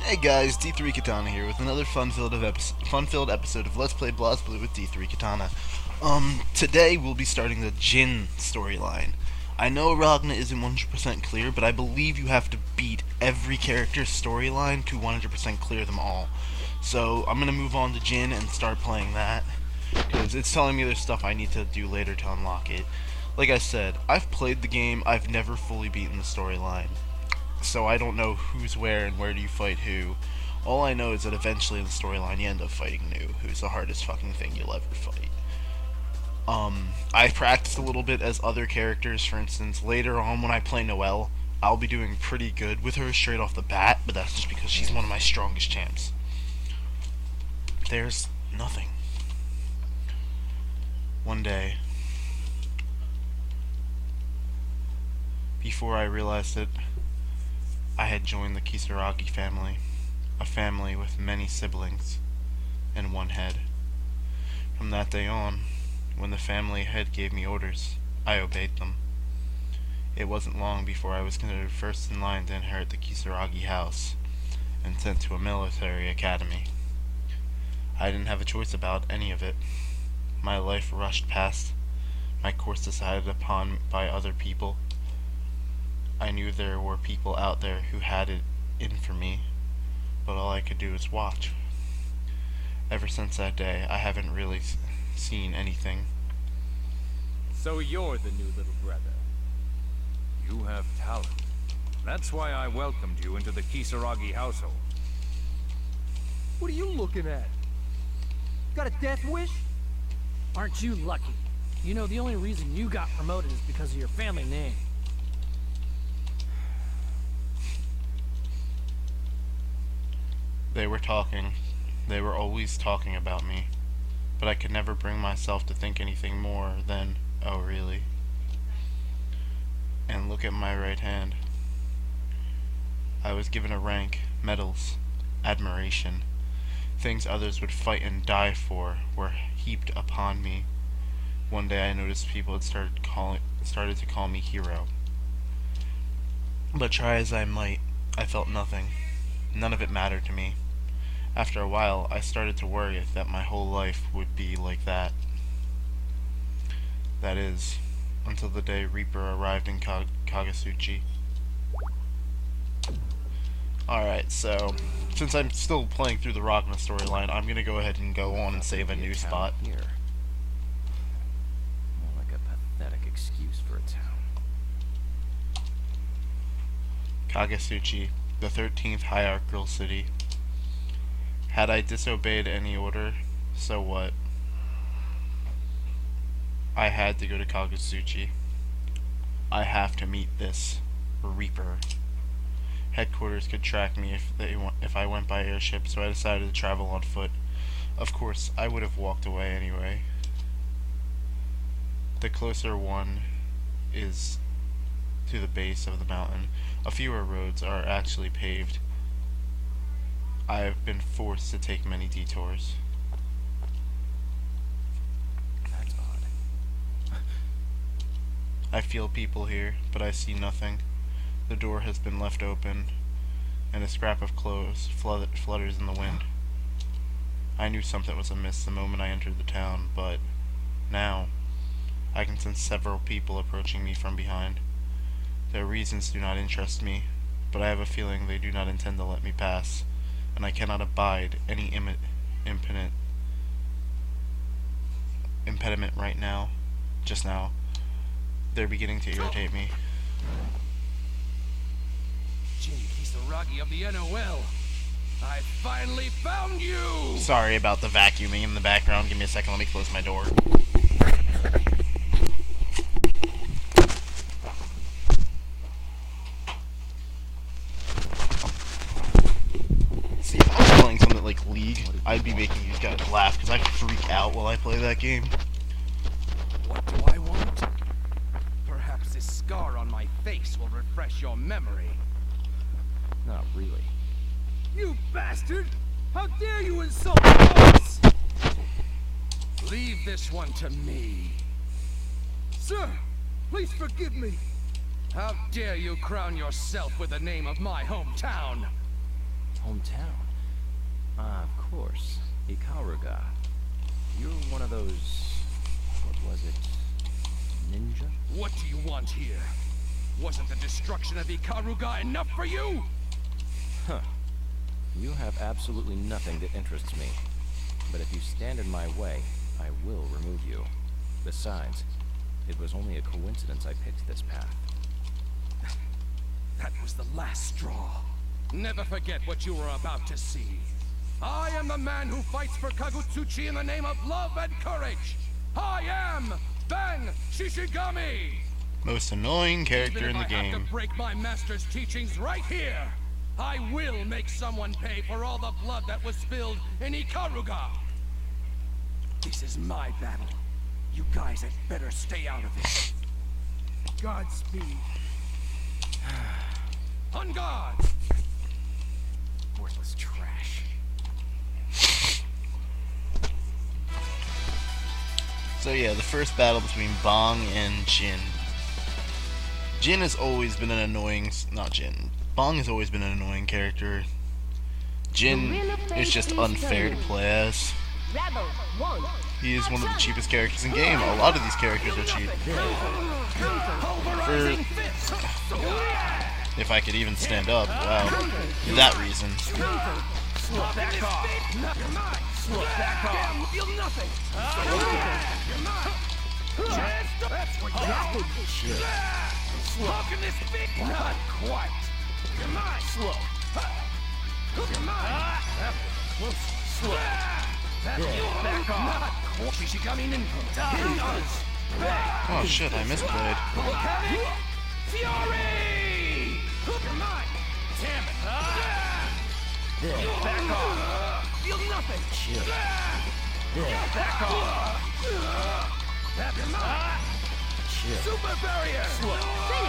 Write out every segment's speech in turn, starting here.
Hey guys, D3katana here with another fun-filled episode of Let's Play BlazBlue with D3katana. Today we'll be starting the Jin storyline. I know Ragna isn't 100% clear, but I believe you have to beat every character's storyline to 100% clear them all. So I'm gonna move on to Jin and start playing that, because it's telling me there's stuff I need to do later to unlock it. Like I said, I've played the game, I've never fully beaten the storyline. So I don't know who's where and where do you fight who. All I know is that eventually in the storyline you end up fighting Nu, who's the hardest fucking thing you'll ever fight. I practiced a little bit as other characters. For instance, later on when I play Noelle, I'll be doing pretty good with her straight off the bat, but that's just because she's one of my strongest champs. There's nothing. One day, before I realized it, I had joined the Kisaragi family, a family with many siblings and one head. From that day on, when the family head gave me orders, I obeyed them. It wasn't long before I was considered first in line to inherit the Kisaragi house and sent to a military academy. I didn't have a choice about any of it. My life rushed past, my course decided upon by other people. I knew there were people out there who had it in for me, but all I could do was watch. Ever since that day, I haven't really seen anything. So you're the new little brother. You have talent. That's why I welcomed you into the Kisaragi household. What are you looking at? Got a death wish? Aren't you lucky? You know, the only reason you got promoted is because of your family name. They were talking. They were always talking about me. But I could never bring myself to think anything more than, oh really? And look at my right hand. I was given a rank, medals, admiration. Things others would fight and die for were heaped upon me. One day I noticed people had started to call me hero. But try as I might, I felt nothing. None of it mattered to me. After a while, I started to worry that my whole life would be like that. That is, until the day Reaper arrived in Kagasuchi. Alright, so, since I'm still playing through the Ragna storyline, I'm gonna go ahead and go on and save a new spot. Here. More like a pathetic excuse for a town. Kagasuchi, the 13th hierarchical city. Had I disobeyed any order, so what? I had to go to Kagasuchi. I have to meet this Reaper. Headquarters could track me if I went by airship, so I decided to travel on foot. Of course, I would have walked away anyway. The closer one is to the base of the mountain. A fewer roads are actually paved. I have been forced to take many detours. That's odd. I feel people here, but I see nothing. The door has been left open, and a scrap of clothes flutters in the wind. I knew something was amiss the moment I entered the town, but now I can sense several people approaching me from behind. Their reasons do not interest me, but I have a feeling they do not intend to let me pass, and I cannot abide any impediment right now. Just now. They're beginning to irritate me. Jin Kisaragi of the NOL. I finally found you! Sorry about the vacuuming in the background. Give me a second, let me close my door. See, if I was playing something like League, I'd be making you guys laugh, because I freak out while I play that game. What do I want? Perhaps this scar on my face will refresh your memory. Not really. You bastard! How dare you insult us! Leave this one to me. Sir, please forgive me. How dare you crown yourself with the name of my hometown? Hometown? town. Ah, of course. Ikaruga. You're one of those... what was it? Ninja? What do you want here? Wasn't the destruction of Ikaruga enough for you? Huh. You have absolutely nothing that interests me. But if you stand in my way, I will remove you. Besides, it was only a coincidence I picked this path. That was the last straw. Never forget what you were about to see. I am the man who fights for Kagutsuchi in the name of love and courage. I am Ben Shishigami! Most annoying character in the Even if I have game. to break my master's teachings right here, I will make someone pay for all the blood that was spilled in Ikaruga. This is my battle. You guys had better stay out of it. Godspeed. On guard! Worthless trash. So yeah, the first battle between Bong and Jin. Jin has always been an annoying... not Jin. Bong has always been an annoying character. Jin is just unfair to play as. He is one of the cheapest characters in the game. A lot of these characters are cheap. If I could even stand up, wow. For that reason. Back off! Back off! Feel nothing! That's what you How can this be? Not quite! You're mine! Slow! You're mine! Close! Slow! Back off! Not Shishigami Ninja! Oh shit, I misplayed. Volcanic Fury! You're mine! Damn it! Back off! Feel nothing! Chill. Back off! You're mine! Chill. Super barrier!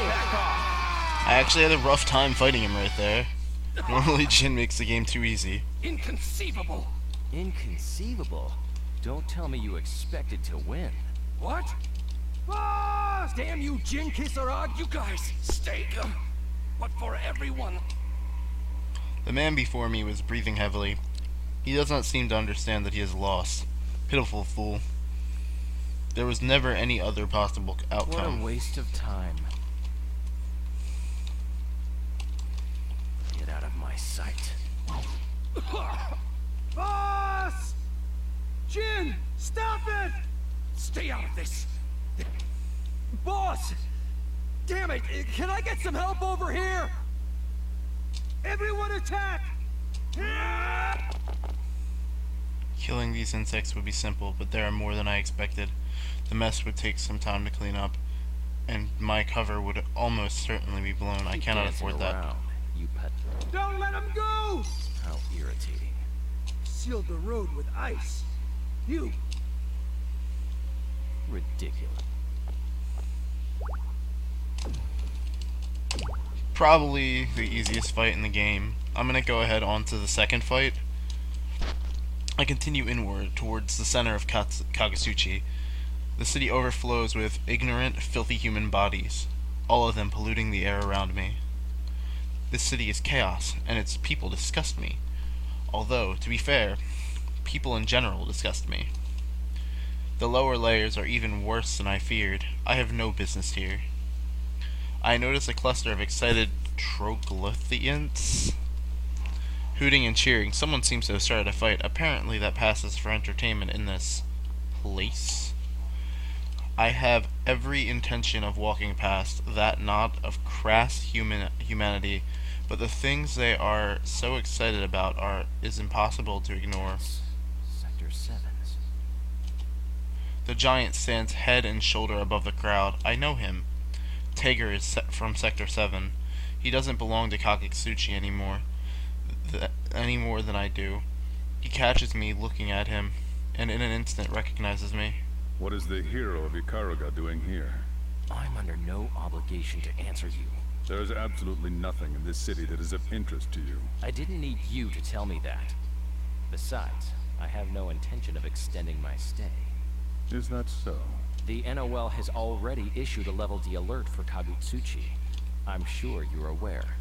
Back off! I actually had a rough time fighting him right there. Normally Jin makes the game too easy. Inconceivable! Inconceivable. Don't tell me you expected to win. What? Ah! Damn you, Jin Kisarog! You guys, stay. But for everyone. The man before me was breathing heavily. He does not seem to understand that he is lost. Pitiful fool. There was never any other possible outcome. What a waste of time. Get out of my sight. Boss! Jin, stop it! Stay out of this. Boss! Damn it! Can I get some help over here? Everyone attack! Killing these insects would be simple, but there are more than I expected. The mess would take some time to clean up, and my cover would almost certainly be blown. I cannot afford that. Around, you pet. Don't let him go! How irritating. Sealed the road with ice. You! Ridiculous. Probably the easiest fight in the game. I'm gonna go ahead on to the second fight. I continue inward towards the center of Kagutsuchi. The city overflows with ignorant, filthy human bodies, all of them polluting the air around me. This city is chaos, and its people disgust me. Although, to be fair, people in general disgust me. The lower layers are even worse than I feared. I have no business here. I notice a cluster of excited troglodytes hooting and cheering. Someone seems to have started a fight. Apparently that passes for entertainment in this place. I have every intention of walking past that knot of crass humanity, but the things they are so excited about is impossible to ignore. Sector 7's. The giant stands head and shoulder above the crowd. I know him. Tager is from Sector 7. He doesn't belong to Kagutsuchi anymore. Any more than I do. He catches me looking at him, and in an instant recognizes me. What is the hero of Ikaruga doing here? I'm under no obligation to answer you. There is absolutely nothing in this city that is of interest to you. I didn't need you to tell me that. Besides, I have no intention of extending my stay. Is that so? The NOL has already issued a Level D alert for Kagutsuchi. I'm sure you're aware.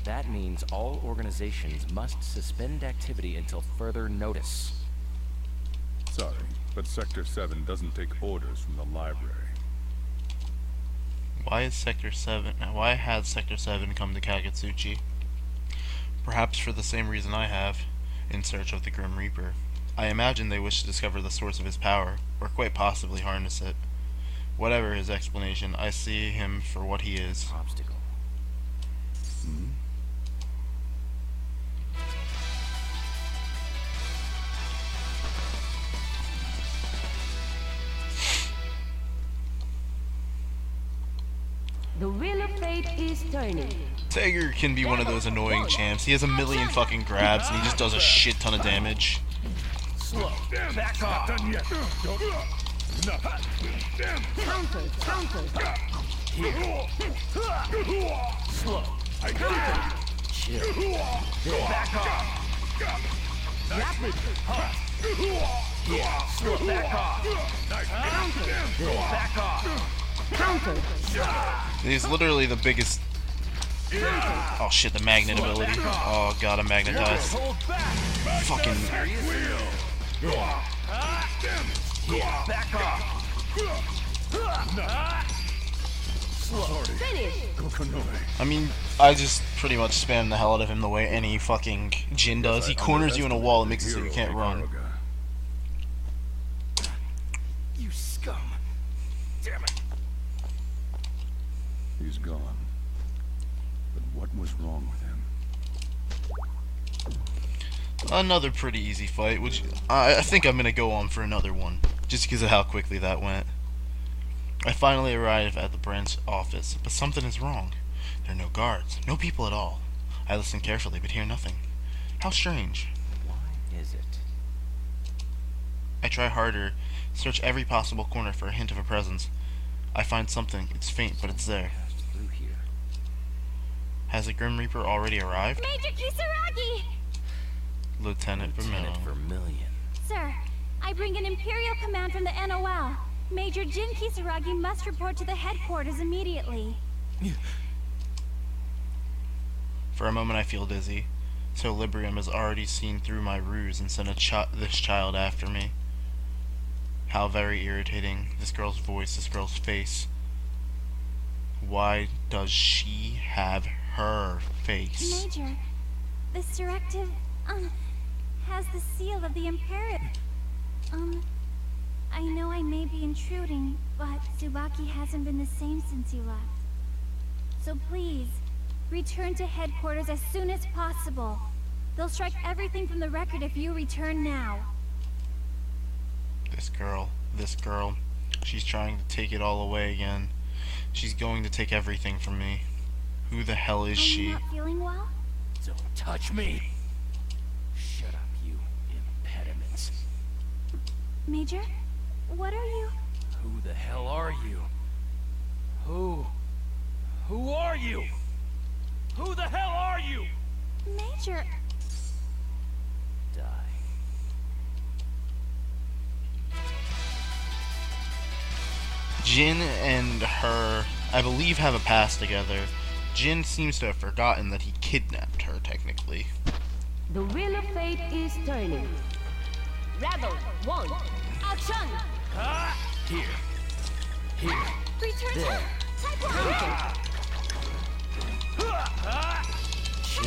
That means all organizations must suspend activity until further notice. Sorry, but Sector 7 doesn't take orders from the library. Why has Sector 7 come to Kagetsuchi? Perhaps for the same reason I have, in search of the Grim Reaper. I imagine they wish to discover the source of his power, or quite possibly harness it. Whatever his explanation, I see him for what he is. Obstacle. The wheel of fate is turning. Tiger can be one of those annoying champs. He has a million fucking grabs and he just does a shit ton of damage. Slow. Back off. Done yet. Counter, counter. Here. Slow. Counter. Chill. Back off. Rapid. Here. Slow. Back off. Back off. Counter. He's literally the biggest... Oh shit, the magnet ability. Oh god, I'm magnetized. Hold back. Fucking... Back off. Slow. Finish. I mean, I just pretty much spam the hell out of him the way any fucking Jin does. He corners you in a wall and makes it so you can't run. You scum. Damn it. He's gone. But what was wrong with him? Another pretty easy fight, which I think I'm gonna go on for another one, just because of how quickly that went. I finally arrive at the branch office, but something is wrong. There are no guards, no people at all. I listen carefully, but hear nothing. How strange. Why is it? I try harder, search every possible corner for a hint of a presence. I find something. It's faint, but it's there. Passed through here. Has the Grim Reaper already arrived? Major Kisaragi! Lieutenant Lieutenant Vermillion. Vermillion. Sir, I bring an Imperial command from the NOL. Major Jin Kisaragi must report to the headquarters immediately. For a moment I feel dizzy. So Librium has already seen through my ruse and sent this child after me. How very irritating. This girl's voice, this girl's face. Why does she have her face? Major, this directive, has the seal of the Imperial. I know I may be intruding, but Tsubaki hasn't been the same since you left. So please, return to headquarters as soon as possible. They'll strike everything from the record if you return now. This girl, she's trying to take it all away again. She's going to take everything from me. Who the hell is Are you she? not feeling well? Don't touch me. Shut up, you impediments. Major, what are you? Who the hell are you? Who are you? Who the hell are you? Major, Die. Jin and her, I believe, have a past together. Jin seems to have forgotten that he kidnapped her, technically. The wheel of fate is turning. Rebel 1. Action! Here. return to Type 1!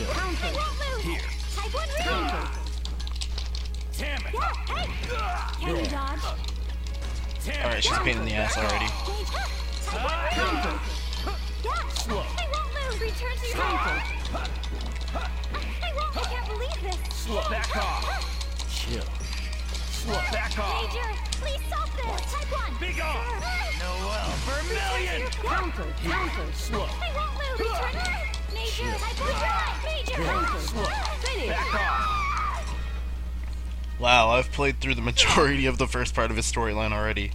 Counter. I won't lose! Here. Type 1 ready! Counter. Damn it! Yeah, hey! Can you dodge? Damn it! Alright, she's a pain in the ass already. Gauge. Type 1 ready! Counter. Yeah! Slow. I won't lose! Return to your Counter. I won't! I can't believe this! Slow, back off. Chill. Slow, back off. Major, please stop this! Type 1! Big off. Noel, Vermillion. Counter. Counter. Slow. I won't lose! Return! Major, Type 1 drive! Major! Counter. Slow. Finish. Back off. Wow, I've played through the majority of the first part of his storyline already.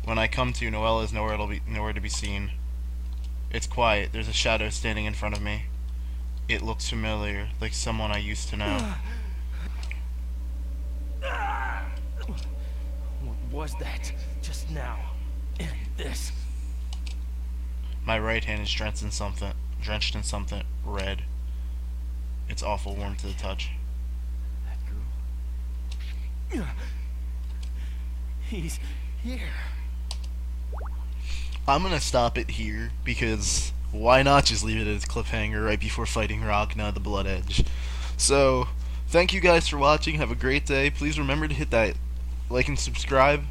When I come to, Noelle is nowhere to be seen. It's quiet. There's a shadow standing in front of me. It looks familiar, like someone I used to know. What was that just now? And this. My right hand is drenched in drenched in something red. It's awful warm to the touch. That girl. He's here. I'm gonna stop it here because why not just leave it as a cliffhanger right before fighting Ragna the Blood Edge. So, thank you guys for watching. Have a great day. Please remember to hit that like and subscribe.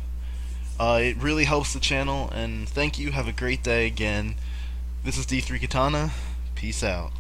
It really helps the channel, and thank you. Have a great day again. This is D3katana. Peace out.